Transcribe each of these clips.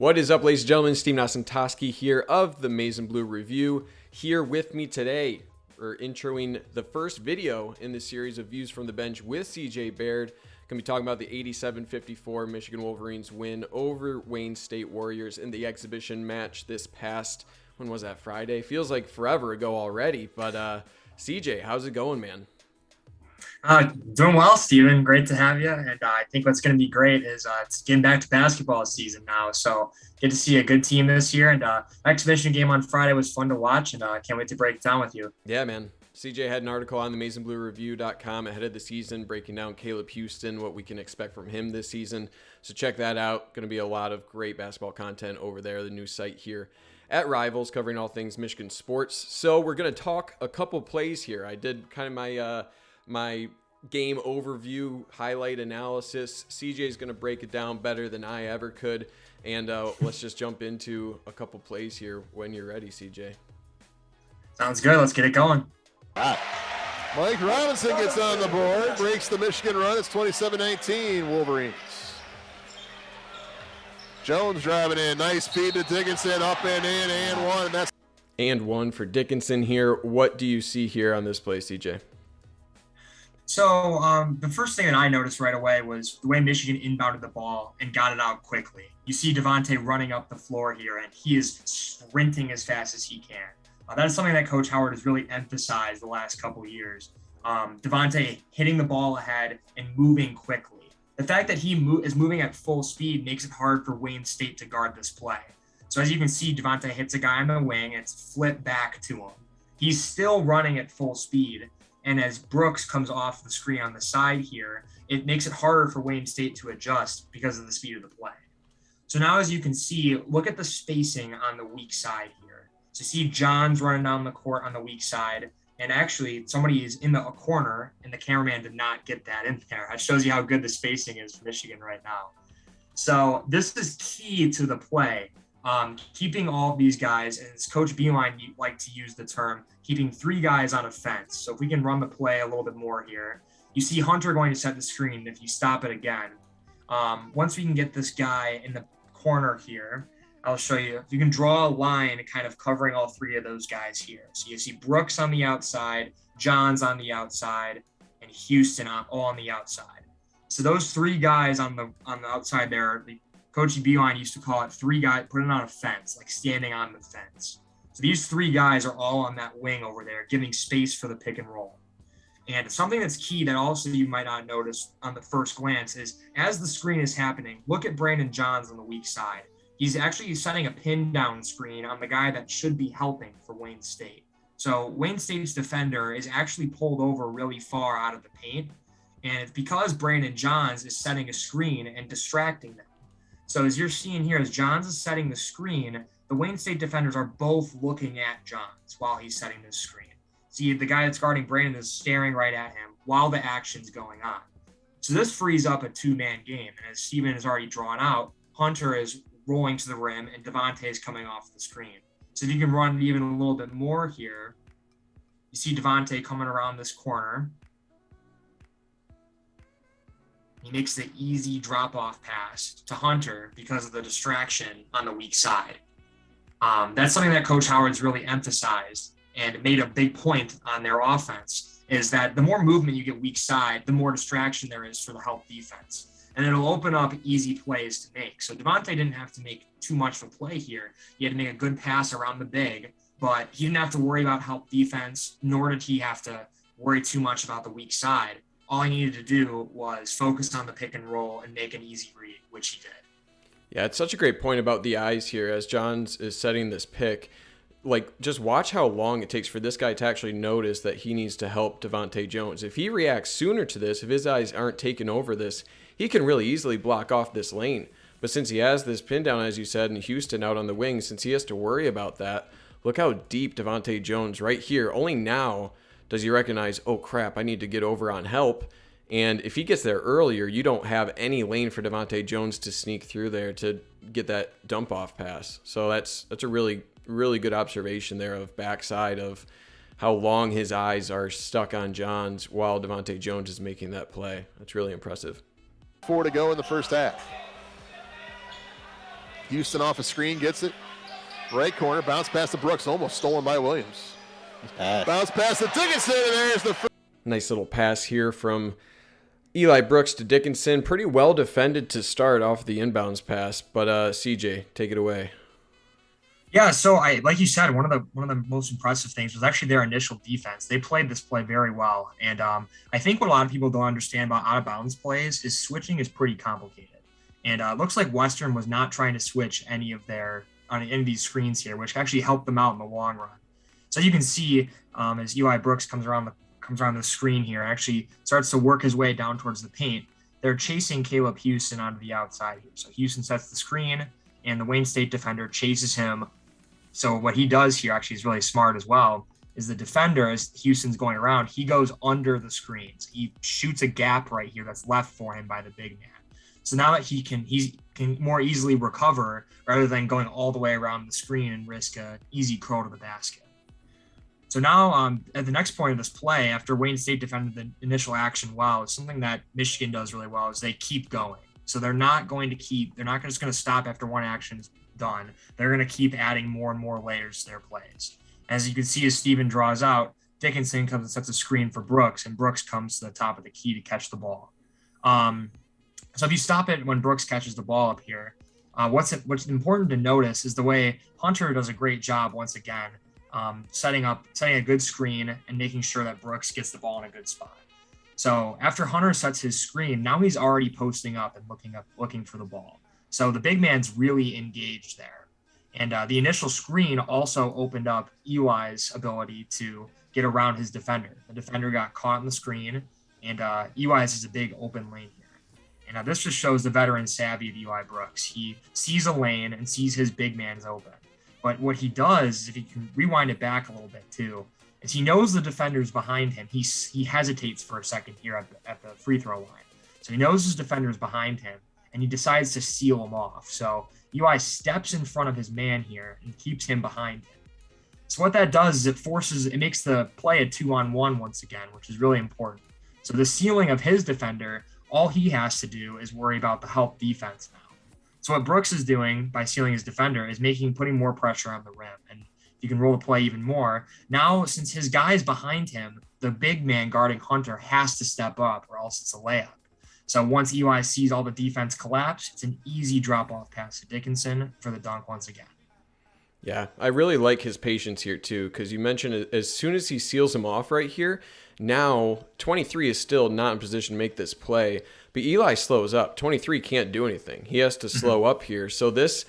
What is up, ladies and gentlemen? Steven Osentoski here of the Maize and Blue Review. Here with me today, we're introing the first video in the series of Views from the Bench with CJ Baird. Going to be talking about the 87-54 Michigan Wolverines win over Wayne State Warriors in the exhibition match this past, when was that, Friday? Feels like forever ago already, but CJ, how's it going, man? Doing well, Steven. Great to have you. And I think what's going to be great is it's getting back to basketball season now. So good to see a good team this year. And exhibition game on Friday was fun to watch, and I can't wait to break it down with you. Yeah, man. CJ had an article on the MaizeandBlueReview.com ahead of the season breaking down Caleb Houston, what we can expect from him this season. So check that out. Going to be a lot of great basketball content over there, the new site here at Rivals, covering all things Michigan sports. So we're going to talk a couple plays here. I did kind of my game overview highlight analysis. CJ is going to break it down better than I ever could. And let's just jump into a couple plays here when you're ready, CJ. Sounds good. Let's get it going. Mike Robinson gets on the board, breaks the Michigan run. It's 27-19 Wolverines. Jones driving in. Nice feed to Dickinson. Up and in, and one. And that's and one for Dickinson here. What do you see here on this play, CJ? So the first thing that I noticed right away was the way Michigan inbounded the ball and got it out quickly. You see Devontae running up the floor here, and he is sprinting as fast as he can. That is something that Coach Howard has really emphasized the last couple of years. Devontae hitting the ball ahead and moving quickly. The fact that he is moving at full speed makes it hard for Wayne State to guard this play. So as you can see, Devontae hits a guy on the wing, and it's flipped back to him. He's still running at full speed. And as Brooks comes off the screen on the side here, it makes it harder for Wayne State to adjust because of the speed of the play. So now, as you can see, look at the spacing on the weak side here. So see John's running down the court on the weak side. And actually, somebody is in a corner, and the cameraman did not get that in there. That shows you how good the spacing is for Michigan right now. So this is key to the play. Keeping all of these guys, and as Coach Beilein like to use the term, keeping three guys on a fence. So if we can run the play a little bit more here, you see Hunter going to set the screen if you stop it again. Once we can get this guy in the corner here, I'll show you. If you can draw a line kind of covering all three of those guys here. So you see Brooks on the outside, Johns on the outside, and Houston all on the outside. So those three guys on the outside there, Coach Beilein used to call it three guys, put it on a fence, like standing on the fence. So these three guys are all on that wing over there, giving space for the pick and roll. And something that's key that also you might not notice on the first glance is as the screen is happening, look at Brandon Johns on the weak side. He's actually setting a pin down screen on the guy that should be helping for Wayne State. So Wayne State's defender is actually pulled over really far out of the paint. And it's because Brandon Johns is setting a screen and distracting them. So as you're seeing here, as Johns is setting the screen, the Wayne State defenders are both looking at Johns while he's setting this screen. See, the guy that's guarding Brandon is staring right at him while the action's going on. So this frees up a two-man game. And as Steven has already drawn out, Hunter is rolling to the rim and Devontae is coming off the screen. So if you can run even a little bit more here, you see Devontae coming around this corner. He makes the easy drop-off pass to Hunter because of the distraction on the weak side. That's something that Coach Howard's really emphasized and made a big point on their offense, is that the more movement you get weak side, the more distraction there is for the help defense. And it'll open up easy plays to make. So Devontae didn't have to make too much of a play here. He had to make a good pass around the big, but he didn't have to worry about help defense, nor did he have to worry too much about the weak side. All he needed to do was focus on the pick and roll and make an easy read, which he did. Yeah, it's such a great point about the eyes here as Johns is setting this pick. Like, just watch how long it takes for this guy to actually notice that he needs to help Devontae Jones. If he reacts sooner to this, if his eyes aren't taking over this, he can really easily block off this lane. But since he has this pin down, as you said, and Houston out on the wing, since he has to worry about that, look how deep Devontae Jones right here. Only now does he recognize, oh crap, I need to get over on help. And if he gets there earlier, you don't have any lane for Devontae Jones to sneak through there to get that dump off pass. So that's a really, really good observation there of backside of how long his eyes are stuck on Johns while Devontae Jones is making that play. That's really impressive. 4 to go in the first half. Houston off a screen, gets it. Right corner, bounce pass to Brooks, almost stolen by Williams. Bounce pass to Dickinson, and there's the first. Nice little pass here from Eli Brooks to Dickinson. Pretty well defended to start off the inbounds pass, but CJ, take it away. Yeah, so like you said, one of the most impressive things was actually their initial defense. They played this play very well, and I think what a lot of people don't understand about out of bounds plays is switching is pretty complicated. And it looks like Western was not trying to switch any of these screens here, which actually helped them out in the long run. So you can see as Eli Brooks comes around the screen here, actually starts to work his way down towards the paint. They're chasing Caleb Houston onto the outside here. So Houston sets the screen, and the Wayne State defender chases him. So what he does here actually is really smart as well, is the defender, as Houston's going around, he goes under the screens. He shoots a gap right here that's left for him by the big man. So now that he can more easily recover rather than going all the way around the screen and risk an easy curl to the basket. So now at the next point of this play, after Wayne State defended the initial action well, something that Michigan does really well is they keep going. So they're not just going to stop after one action's done. They're going to keep adding more and more layers to their plays. As you can see, as Steven draws out, Dickinson comes and sets a screen for Brooks, and Brooks comes to the top of the key to catch the ball. So if you stop it when Brooks catches the ball up here, what's important to notice is the way Hunter does a great job once again, setting a good screen and making sure that Brooks gets the ball in a good spot. So after Hunter sets his screen, now he's already posting up and looking for the ball. So the big man's really engaged there. And the initial screen also opened up Eli's ability to get around his defender. The defender got caught in the screen, and Eli's is a big open lane here. And this just shows the veteran savvy of Eli Brooks. He sees a lane and sees his big man is open. But what he does, if he can rewind it back a little bit too, is he knows the defender's behind him. He hesitates for a second here at the free throw line. So he knows his defender's behind him, and he decides to seal him off. So Eli steps in front of his man here and keeps him behind him. So what that does is it makes the play a 2-on-1 once again, which is really important. So the sealing of his defender, all he has to do is worry about the help defense now. So what Brooks is doing by sealing his defender is putting more pressure on the rim. And you can roll the play even more. Now, since his guy is behind him, the big man guarding Hunter has to step up or else it's a layup. So once Eli sees all the defense collapse, it's an easy drop-off pass to Dickinson for the dunk once again. Yeah, I really like his patience here too, because you mentioned as soon as he seals him off right here, now 23 is still not in position to make this play, but Eli slows up. 23 can't do anything. He has to slow up here. So this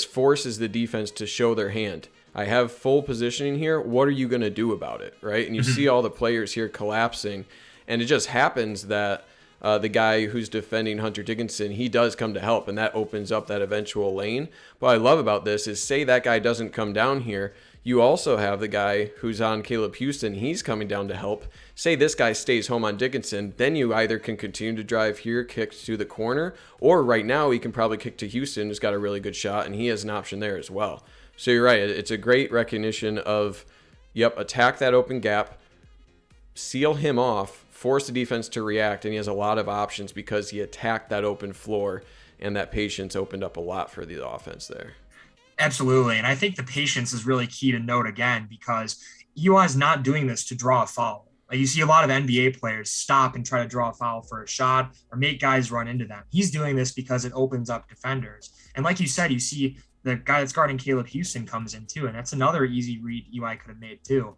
forces the defense to show their hand. I have full positioning here. What are you going to do about it, right? And you see all the players here collapsing, and it just happens that the guy who's defending Hunter Dickinson, he does come to help, and that opens up that eventual lane. What I love about this is, say that guy doesn't come down here, you also have the guy who's on Caleb Houston. He's coming down to help. Say this guy stays home on Dickinson, then you either can continue to drive here, kick to the corner, or right now he can probably kick to Houston, who's got a really good shot, and he has an option there as well. So you're right. It's a great recognition of, attack that open gap, seal him off, force the defense to react, and he has a lot of options because he attacked that open floor, and that patience opened up a lot for the offense there. Absolutely, and I think the patience is really key to note again, because Eli's not doing this to draw a foul. Like, you see a lot of NBA players stop and try to draw a foul for a shot or make guys run into them. He's doing this because it opens up defenders. And like you said, you see the guy that's guarding Caleb Houston comes in too, and that's another easy read Eli could have made too.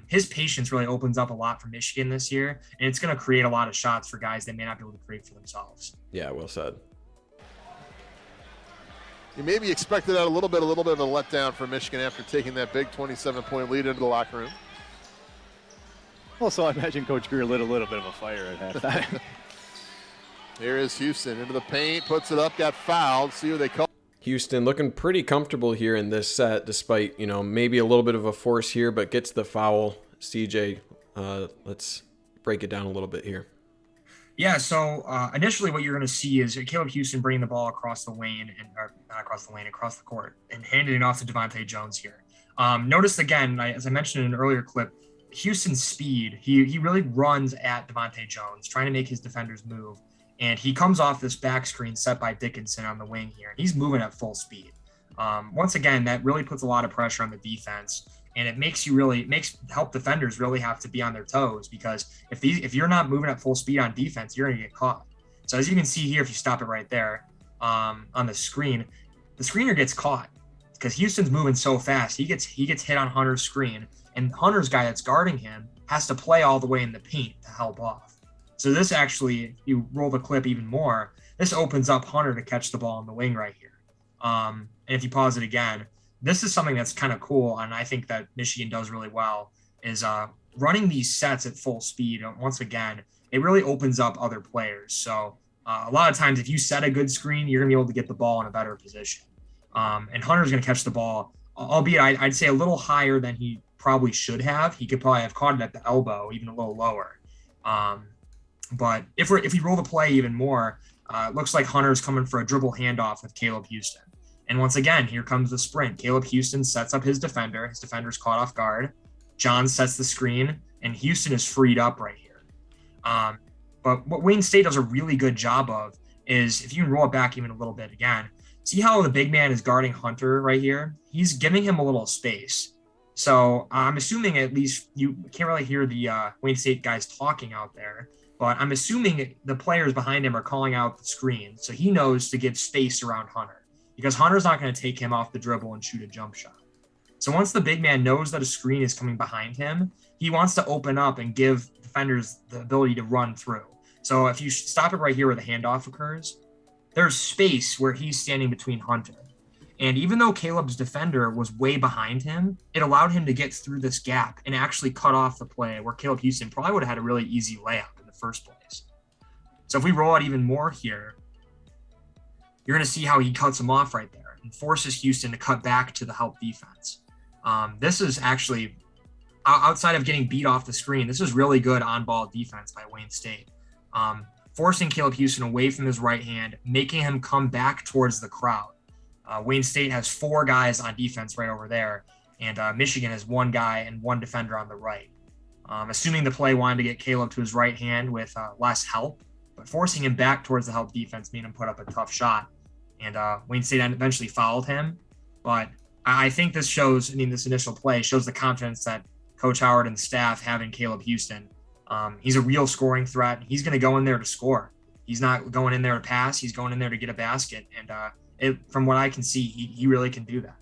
His patience really opens up a lot for Michigan this year, and it's going to create a lot of shots for guys that may not be able to create for themselves. Yeah, well said. You maybe expected a little bit of a letdown for Michigan after taking that big 27-point lead into the locker room. Also, I imagine Coach Greer lit a little bit of a fire at halftime. Here is Houston into the paint, puts it up, got fouled. See who they call. Houston looking pretty comfortable here in this set, despite, maybe a little bit of a force here, but gets the foul. CJ, let's break it down a little bit here. Yeah, so initially what you're going to see is Caleb Houston bringing the ball across the court and handing it off to Devontae Jones here. Notice again, as I mentioned in an earlier clip, Houston's speed, he really runs at Devontae Jones, trying to make his defenders move. And he comes off this back screen set by Dickinson on the wing here. He's moving at full speed. Once again, that really puts a lot of pressure on the defense, and it makes help defenders really have to be on their toes, because if you're not moving at full speed on defense, you're going to get caught. So as you can see here, if you stop it right there on the screener gets caught because Houston's moving so fast. He gets hit on Hunter's screen, and Hunter's guy that's guarding him has to play all the way in the paint to help off. So this actually, if you roll the clip even more, this opens up Hunter to catch the ball on the wing right here. And if you pause it again, this is something that's kind of cool, and I think that Michigan does really well, is running these sets at full speed. Once again, it really opens up other players. So a lot of times if you set a good screen, you're going to be able to get the ball in a better position. And Hunter's going to catch the ball, albeit I'd say a little higher than he probably should have. He could probably have caught it at the elbow, even a little lower. But if we roll the play even more, it looks like Hunter's coming for a dribble handoff with Caleb Houston. And once again, here comes the sprint. Caleb Houston sets up his defender. His defender's caught off guard. John sets the screen, and Houston is freed up right here. But what Wayne State does a really good job of is, if you can roll it back even a little bit again, see how the big man is guarding Hunter right here? He's giving him a little space. So I'm assuming, at least you can't really hear the Wayne State guys talking out there, but I'm assuming the players behind him are calling out the screen. So he knows to give space around Hunter, because Hunter's not going to take him off the dribble and shoot a jump shot. So once the big man knows that a screen is coming behind him, he wants to open up and give defenders the ability to run through. So if you stop it right here where the handoff occurs, there's space where he's standing between Hunter. And even though Caleb's defender was way behind him, it allowed him to get through this gap and actually cut off the play where Caleb Houston probably would have had a really easy layup in the first place. So if we roll out even more here, you're going to see how he cuts him off right there and forces Houston to cut back to the help defense. This is actually, outside of getting beat off the screen, this is really good on-ball defense by Wayne State. Forcing Caleb Houston away from his right hand, making him come back towards the crowd. Wayne State has 4 guys on defense right over there, and Michigan has 1 guy and 1 defender on the right. Assuming the play wanted to get Caleb to his right hand with less help, but forcing him back towards the help defense made him put up a tough shot. And Wayne State eventually fouled him. But I think this shows, this initial play shows the confidence that Coach Howard and the staff have in Caleb Houston. He's a real scoring threat. He's going to go in there to score. He's not going in there to pass. He's going in there to get a basket. And from what I can see, he really can do that.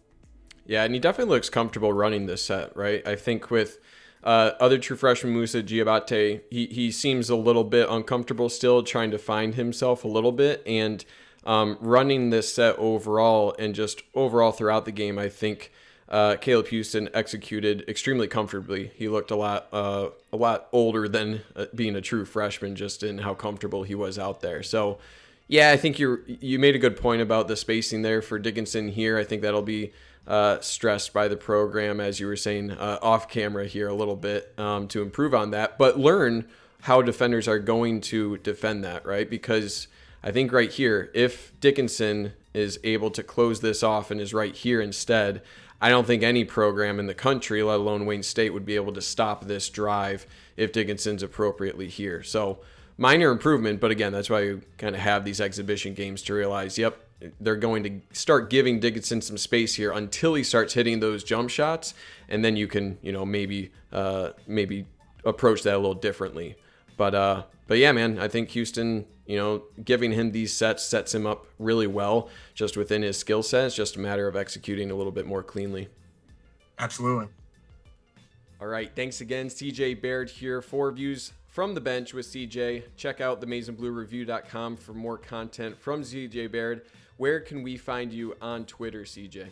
Yeah, and he definitely looks comfortable running this set, right? I think with other true freshman Musa Diabate, he seems a little bit uncomfortable still, trying to find himself a little bit. And running this set overall and just overall throughout the game, I think Caleb Houston executed extremely comfortably. He looked a lot older than being a true freshman, just in how comfortable he was out there. So yeah, I think you made a good point about the spacing there for Dickinson here. I think that'll be stressed by the program, as you were saying, off camera here a little bit, to improve on that, but learn how defenders are going to defend that, right? Because I think right here, if Dickinson is able to close this off and is right here instead, I don't think any program in the country, let alone Wayne State, would be able to stop this drive if Dickinson's appropriately here. So minor improvement, but again, that's why you kind of have these exhibition games to realize, yep, they're going to start giving Dickinson some space here until he starts hitting those jump shots, and then you can, maybe approach that a little differently. But yeah, man, I think Houston, giving him these sets him up really well just within his skill set. It's just a matter of executing a little bit more cleanly. Absolutely. All right. Thanks again. CJ Baird here for Views from the Bench with CJ. Check out themazinebluereview.com for more content from CJ Baird. Where can we find you on Twitter, CJ?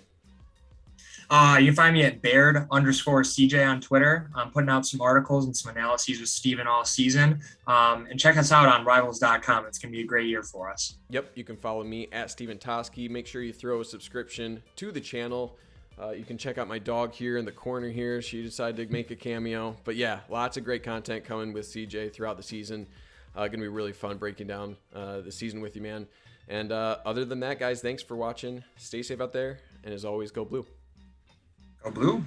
You can find me at Baird_CJ on Twitter. I'm putting out some articles and some analyses with Steven all season. And check us out on Rivals.com. It's going to be a great year for us. Yep, you can follow me at Osentoski. Make sure you throw a subscription to the channel. You can check out my dog here in the corner here. She decided to make a cameo. But yeah, lots of great content coming with CJ throughout the season. Going to be really fun breaking down the season with you, man. And other than that, guys, thanks for watching. Stay safe out there. And as always, go blue. Go blue.